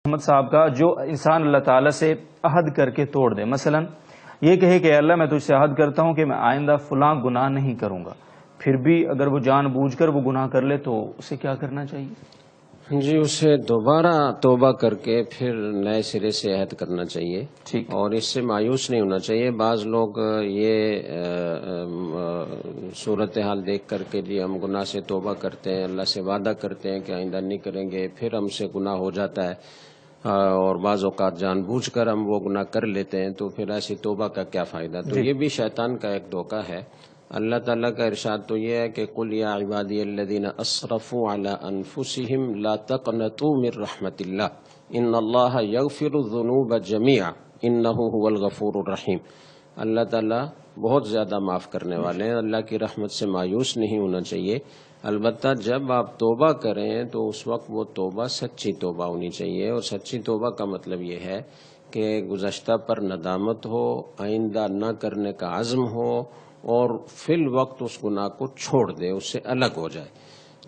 محمد صاحب کا جو انسان اللہ تعالیٰ سے عہد کر کے توڑ دے، مثلا یہ کہے کہ اللہ میں تجھ سے عہد کرتا ہوں کہ میں آئندہ فلاں گناہ نہیں کروں گا، پھر بھی اگر وہ جان بوجھ کر وہ گناہ کر لے تو اسے کیا کرنا چاہیے؟ جی، اسے دوبارہ توبہ کر کے پھر نئے سرے سے عہد کرنا چاہیے، ٹھیک، اور اس سے مایوس نہیں ہونا چاہیے۔ بعض لوگ یہ صورتحال دیکھ کر کے جی ہم گناہ سے توبہ کرتے ہیں، اللہ سے وعدہ کرتے ہیں کہ آئندہ نہیں کریں گے، پھر ہم سے گناہ ہو جاتا ہے، اور بعض اوقات جان بوجھ کر ہم وہ گناہ کر لیتے ہیں، تو پھر ایسی توبہ کا کیا فائدہ؟ تو یہ بھی شیطان کا ایک دھوکہ ہے۔ اللہ تعالیٰ کا ارشاد تو یہ ہے کہ قل یا عبادی الذین اسرفوا علی انفسہم لا تقنطوا من رحمت اللہ ان اللہ یغفر الذنوب جمیعا انہ هو الغفور الرحیم۔ اللہ تعالیٰ بہت زیادہ معاف کرنے والے ہیں، اللہ کی رحمت سے مایوس نہیں ہونا چاہیے۔ البتہ جب آپ توبہ کریں تو اس وقت وہ توبہ سچی توبہ ہونی چاہیے، اور سچی توبہ کا مطلب یہ ہے کہ گزشتہ پر ندامت ہو، آئندہ نہ کرنے کا عزم ہو، اور فی الوقت اس گناہ کو چھوڑ دے، اس سے الگ ہو جائے۔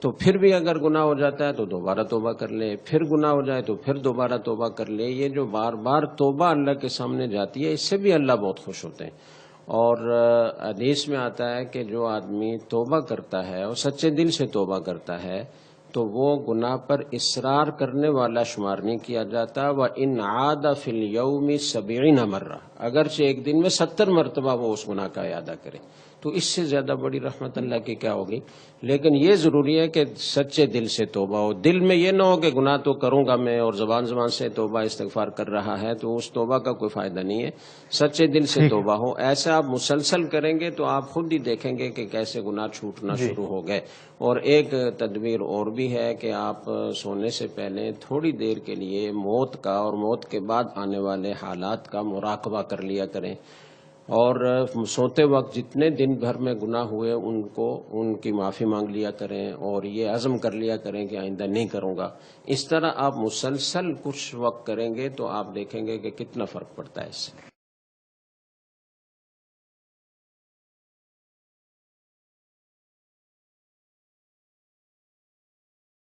تو پھر بھی اگر گناہ ہو جاتا ہے تو دوبارہ توبہ کر لے، پھر گناہ ہو جائے تو پھر دوبارہ توبہ کر لے۔ یہ جو بار بار توبہ اللہ کے سامنے جاتی ہے، اس سے بھی اللہ بہت خوش ہوتے ہیں۔ اور حدیث میں آتا ہے کہ جو آدمی توبہ کرتا ہے اور سچے دل سے توبہ کرتا ہے تو وہ گناہ پر اصرار کرنے والا شمار نہیں کیا جاتا۔ وَإِنْ عَادَ فِي الْيَوْمِ 70 مرہ، اگرچہ ایک دن میں 70 مرتبہ وہ اس گناہ کا اعادہ کرے، تو اس سے زیادہ بڑی رحمت اللہ کی کیا ہوگی؟ لیکن یہ ضروری ہے کہ سچے دل سے توبہ ہو، دل میں یہ نہ ہو کہ گناہ تو کروں گا میں، اور زبان سے توبہ استغفار کر رہا ہے، تو اس توبہ کا کوئی فائدہ نہیں ہے۔ سچے دل سے توبہ ہو، ایسا آپ مسلسل کریں گے تو آپ خود ہی دیکھیں گے کہ کیسے گناہ چھوٹنا شروع ہو گئے۔ اور ایک تدبیر اور بھی ہے کہ آپ سونے سے پہلے تھوڑی دیر کے لیے موت کا اور موت کے بعد آنے والے حالات کا مراقبہ کر لیا کریں، اور سوتے وقت جتنے دن بھر میں گناہ ہوئے ان کی معافی مانگ لیا کریں، اور یہ عزم کر لیا کریں کہ آئندہ نہیں کروں گا۔ اس طرح آپ مسلسل کچھ وقت کریں گے تو آپ دیکھیں گے کہ کتنا فرق پڑتا ہے اس سے۔